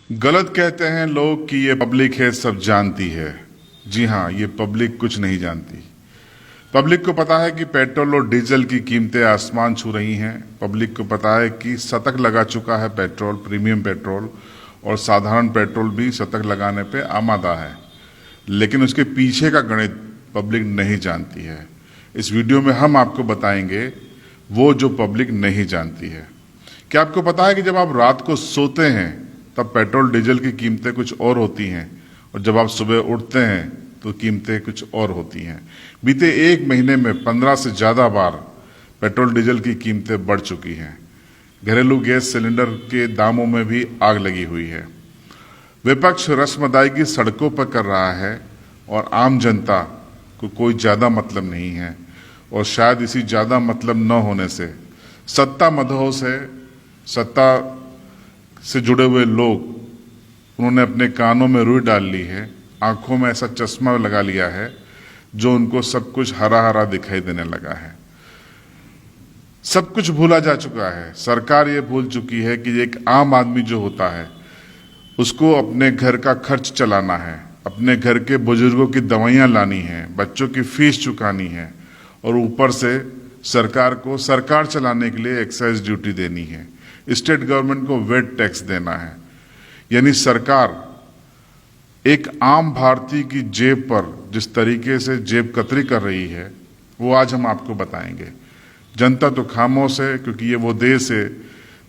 गलत कहते हैं लोग कि ये पब्लिक है, सब जानती है। जी हां, ये पब्लिक कुछ नहीं जानती। पब्लिक को पता है कि पेट्रोल और डीजल की कीमतें आसमान छू रही हैं। पब्लिक को पता है कि शतक लगा चुका है पेट्रोल, प्रीमियम पेट्रोल, और साधारण पेट्रोल भी शतक लगाने पे आमादा है। लेकिन उसके पीछे का गणित पब्लिक नहीं जानती है। इस वीडियो में हम आपको बताएंगे वो जो पब्लिक नहीं जानती है। क्या आपको पता है कि जब आप रात को सोते हैं तब पेट्रोल डीजल की कीमतें कुछ और होती हैं, और जब आप सुबह उठते हैं तो कीमतें कुछ और होती हैं। बीते एक महीने में 15 से ज्यादा बार पेट्रोल डीजल की कीमतें बढ़ चुकी हैं। घरेलू गैस सिलेंडर के दामों में भी आग लगी हुई है। विपक्ष रस्म अदायगी सड़कों पर कर रहा है और आम जनता को कोई ज्यादा मतलब नहीं है, और शायद इसी ज्यादा मतलब न होने से सत्ता मदहोश है। सत्ता से जुड़े हुए लोग, उन्होंने अपने कानों में रुई डाल ली है, आंखों में ऐसा चश्मा लगा लिया है जो उनको सब कुछ हरा हरा दिखाई देने लगा है। सब कुछ भूला जा चुका है। सरकार ये भूल चुकी है कि एक आम आदमी जो होता है उसको अपने घर का खर्च चलाना है, अपने घर के बुजुर्गों की दवाइयां लानी है, बच्चों की फीस चुकानी है, और ऊपर से सरकार को सरकार चलाने के लिए एक्साइज ड्यूटी देनी है, स्टेट गवर्नमेंट को वेट टैक्स देना है। यानी सरकार एक आम भारतीय की जेब पर जिस तरीके से जेब कतरी कर रही है, वो आज हम आपको बताएंगे। जनता तो खामोश है, क्योंकि ये वो देश है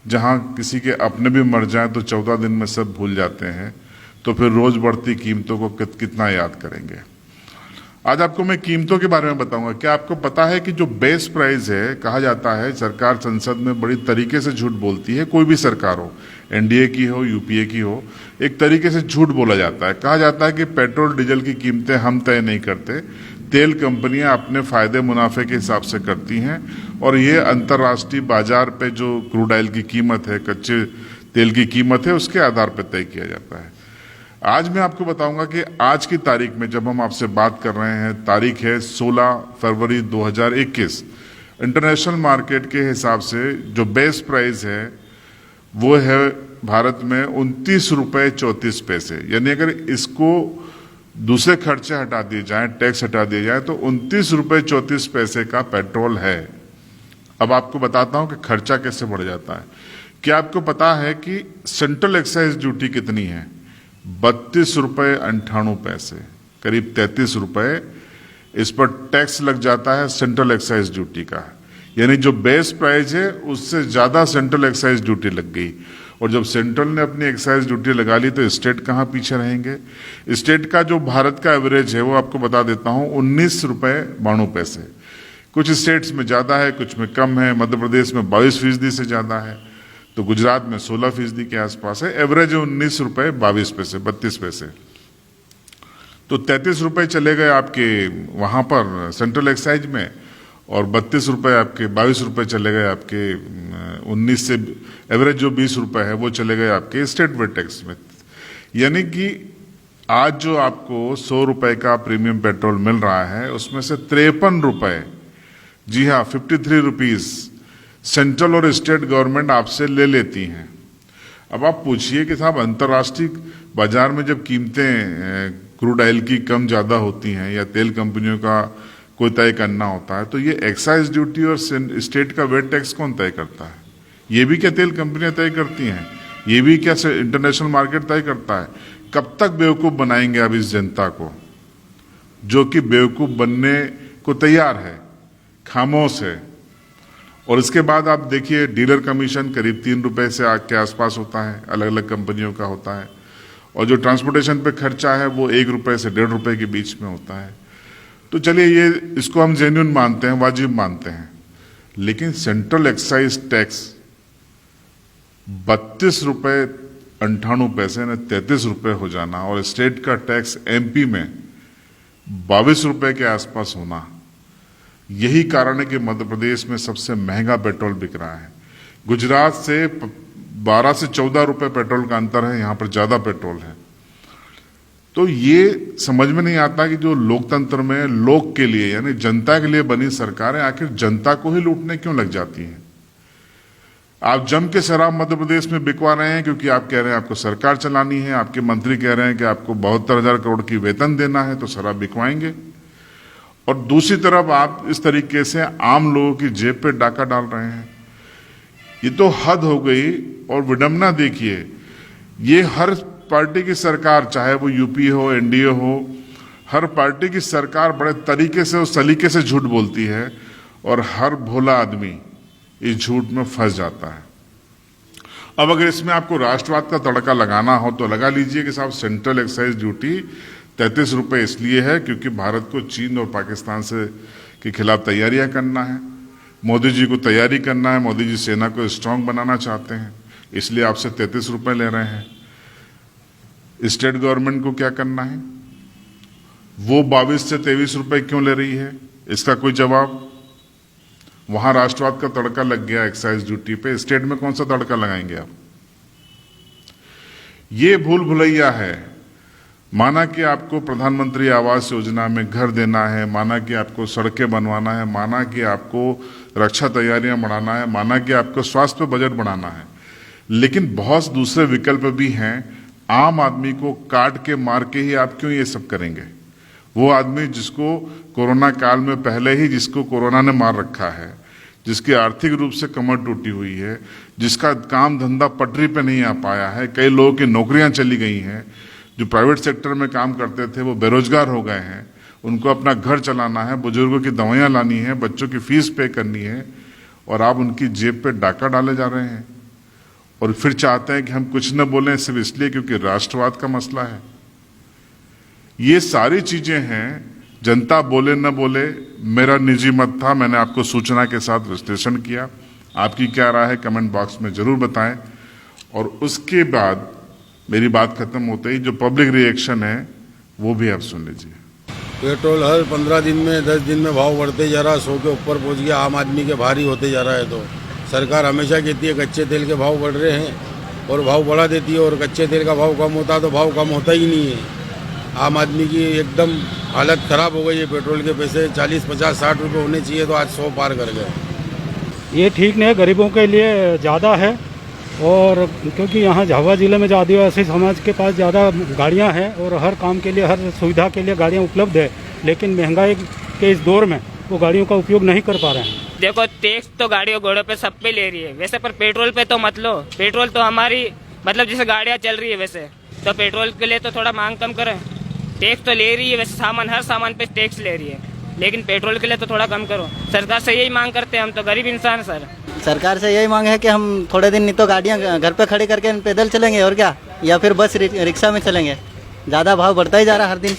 जहां किसी के अपने भी मर जाएं तो 14 दिन में सब भूल जाते हैं, तो फिर रोज बढ़ती कीमतों को कितना याद करेंगे। आज आपको मैं कीमतों के बारे में बताऊंगा। क्या आपको पता है कि जो बेस प्राइस है, कहा जाता है सरकार संसद में बड़ी तरीके से झूठ बोलती है। कोई भी सरकार हो, एनडीए की हो, यूपीए की हो, एक तरीके से झूठ बोला जाता है। कहा जाता है कि पेट्रोल डीजल की कीमतें हम तय नहीं करते, तेल कंपनियां अपने फायदे मुनाफे के हिसाब से करती हैं, और ये अंतर्राष्ट्रीय बाजार पे जो क्रूड ऑयल की कीमत है, कच्चे तेल की कीमत है, उसके आधार पर तय किया जाता है। आज मैं आपको बताऊंगा कि आज की तारीख में जब हम आपसे बात कर रहे हैं, तारीख है 16 फरवरी 2021। इंटरनेशनल मार्केट के हिसाब से जो बेस प्राइस है वो है भारत में 29 रुपए 34 पैसे। यानी अगर इसको दूसरे खर्चे हटा दिए जाएं, टैक्स हटा दिए जाए, तो 29 रुपए 34 पैसे का पेट्रोल है। अब आपको बताता हूं कि खर्चा कैसे बढ़ जाता है। क्या आपको पता है कि सेंट्रल एक्साइज ड्यूटी कितनी है? 32 रुपए 98 पैसे, करीब 33 रुपए इस पर टैक्स लग जाता है सेंट्रल एक्साइज ड्यूटी का। यानी जो बेस प्राइस है उससे ज्यादा सेंट्रल एक्साइज ड्यूटी लग गई, और जब सेंट्रल ने अपनी एक्साइज ड्यूटी लगा ली तो स्टेट कहां पीछे रहेंगे। स्टेट का जो भारत का एवरेज है वो आपको बता देता हूं, 19 रुपए 92 पैसे। कुछ स्टेट्स में ज्यादा है, कुछ में कम है। मध्य प्रदेश में 22% से ज्यादा है, तो गुजरात में 16% के आसपास है। एवरेज है 19 रुपए 22 पैसे, 32 पैसे। तो 33 रुपए चले गए आपके वहां पर सेंट्रल एक्साइज में, और 32 रुपए आपके 22 रुपए चले गए आपके 19 से एवरेज जो 20 रुपए है वो चले गए आपके स्टेट वेट टैक्स में। यानी कि आज जो आपको 100 रुपए का प्रीमियम पेट्रोल मिल रहा है उसमें से 53 रुपए, जी हाँ 53 रुपीज, सेंट्रल और स्टेट गवर्नमेंट आपसे ले लेती हैं। अब आप पूछिए कि साहब अंतर्राष्ट्रीय बाजार में जब कीमतें क्रूड ऑयल की कम ज्यादा होती हैं या तेल कंपनियों का कोई तय करना होता है, तो ये एक्साइज ड्यूटी और स्टेट का वेट टैक्स कौन तय करता है? ये भी क्या तेल कंपनियां तय करती हैं? ये भी क्या इंटरनेशनल मार्केट तय करता है? कब तक बेवकूफ बनाएंगे आप इस जनता को, जो कि बेवकूफ बनने को तैयार है, खामोश है। और इसके बाद आप देखिए डीलर कमीशन करीब 3 रुपए से के आसपास होता है, अलग अलग कंपनियों का होता है, और जो ट्रांसपोर्टेशन पे खर्चा है वो 1 रुपए से 1.5 रुपए के बीच में होता है। तो चलिए ये इसको हम जेन्युइन मानते हैं, वाजिब मानते हैं। लेकिन सेंट्रल एक्साइज टैक्स 32 रुपए 98 पैसे ने 33 रुपए हो जाना, और स्टेट का टैक्स एमपी में 22 रुपए के आसपास होना, यही कारण है कि मध्य प्रदेश में सबसे महंगा पेट्रोल बिक रहा है। गुजरात से 12 से 14 रुपए पेट्रोल का अंतर है, यहां पर ज्यादा पेट्रोल है। तो ये समझ में नहीं आता कि जो लोकतंत्र में लोग के लिए यानी जनता के लिए बनी सरकारें आखिर जनता को ही लूटने क्यों लग जाती हैं। आप जम के शराब मध्य प्रदेश में बिकवा रहे हैं क्योंकि आप कह रहे हैं आपको सरकार चलानी है, आपके मंत्री कह रहे हैं कि आपको 72,000 करोड़ की वेतन देना है, तो शराब बिकवाएंगे। और दूसरी तरफ आप इस तरीके से आम लोगों की जेब पे डाका डाल रहे हैं। ये तो हद हो गई। और विडंबना देखिए, ये हर पार्टी की सरकार, चाहे वो यूपी हो, एनडीए हो, हर पार्टी की सरकार बड़े तरीके से और सलीके से झूठ बोलती है और हर भोला आदमी इस झूठ में फंस जाता है। अब अगर इसमें आपको राष्ट्रवाद का तड़का लगाना हो तो लगा लीजिए कि साहब सेंट्रल एक्साइज ड्यूटी 33 रुपये इसलिए है क्योंकि भारत को चीन और पाकिस्तान से के खिलाफ तैयारियां करना है, मोदी जी को तैयारी करना है, मोदी जी सेना को स्ट्रांग बनाना चाहते हैं, इसलिए आपसे 33 रुपये ले रहे हैं। स्टेट गवर्नमेंट को क्या करना है, वो 22 से 23 रुपये क्यों ले रही है, इसका कोई जवाब। वहां राष्ट्रवाद का तड़का लग गया एक्साइज ड्यूटी पे, स्टेट में कौन सा तड़का लगाएंगे आप। ये भूल भुलैया है। माना कि आपको प्रधानमंत्री आवास योजना में घर देना है, माना कि आपको सड़कें बनवाना है, माना कि आपको रक्षा तैयारियां बढ़ाना है, माना कि आपको स्वास्थ्य पे बजट बढ़ाना है, लेकिन बहुत दूसरे विकल्प भी हैं। आम आदमी को काट के मार के ही आप क्यों ये सब करेंगे। वो आदमी जिसको कोरोना काल में पहले ही जिसको कोरोना ने मार रखा है, जिसकी आर्थिक रूप से कमर टूटी हुई है, जिसका काम धंधा पटरी पे नहीं आ पाया है, कई लोगों की नौकरियां चली गई हैं, जो प्राइवेट सेक्टर में काम करते थे वो बेरोजगार हो गए हैं, उनको अपना घर चलाना है, बुजुर्गों की दवाइयां लानी है, बच्चों की फीस पे करनी है, और आप उनकी जेब पे डाका डाले जा रहे हैं। और फिर चाहते हैं कि हम कुछ न बोलें सिर्फ इसलिए क्योंकि राष्ट्रवाद का मसला है। ये सारी चीजें हैं, जनता बोले न बोले मेरा निजी मत था, मैंने आपको सूचना के साथ विश्लेषण किया। आपकी क्या राय है कमेंट बॉक्स में जरूर बताएं। और उसके बाद मेरी बात खत्म होते ही जो पब्लिक रिएक्शन है वो भी आप सुन लीजिए। पेट्रोल हर 15 दिन में 10 दिन में भाव बढ़ते जा रहा है, 100 के ऊपर पहुंच गया, आम आदमी के भारी होते जा रहा है। तो सरकार हमेशा कहती है कच्चे तेल के भाव बढ़ रहे हैं और भाव बढ़ा देती है, और कच्चे तेल का भाव कम होता तो भाव कम होता ही नहीं है। आम आदमी की एकदम हालत खराब हो गई है। पेट्रोल के पैसे 40, 50, 60 रुपये होने चाहिए तो आज 100 पार कर गए। ये ठीक नहीं है, गरीबों के लिए ज़्यादा है। और क्योंकि यहाँ झाबुआ ज़िले में जो आदिवासी समाज के पास ज़्यादा गाड़ियाँ हैं और हर काम के लिए, हर सुविधा के लिए गाड़ियाँ उपलब्ध है, लेकिन महंगाई के इस दौर में वो गाड़ियों का उपयोग नहीं कर पा रहे हैं। देखो, टैक्स तो गाड़ियों घोड़ों पे सब पे ले रही है वैसे, पर पेट्रोल पे तो मत लो। पेट्रोल तो हमारी मतलब जैसे गाड़ियाँ चल रही है वैसे, तो पेट्रोल के लिए तो थोड़ा मांग कम करें। टैक्स तो ले रही है वैसे, सामान हर सामान पे टैक्स ले रही है, लेकिन पेट्रोल के लिए तो थोड़ा कम करो। सरकार से यही मांग करते हैं, हम तो गरीब इंसान। सरकार से यही मांग है कि हम थोड़े दिन नहीं तो गाड़ियाँ घर पे खड़ी करके पैदल चलेंगे और क्या, या फिर बस रिक्शा में चलेंगे। ज़्यादा भाव बढ़ता ही जा रहा है हर दिन।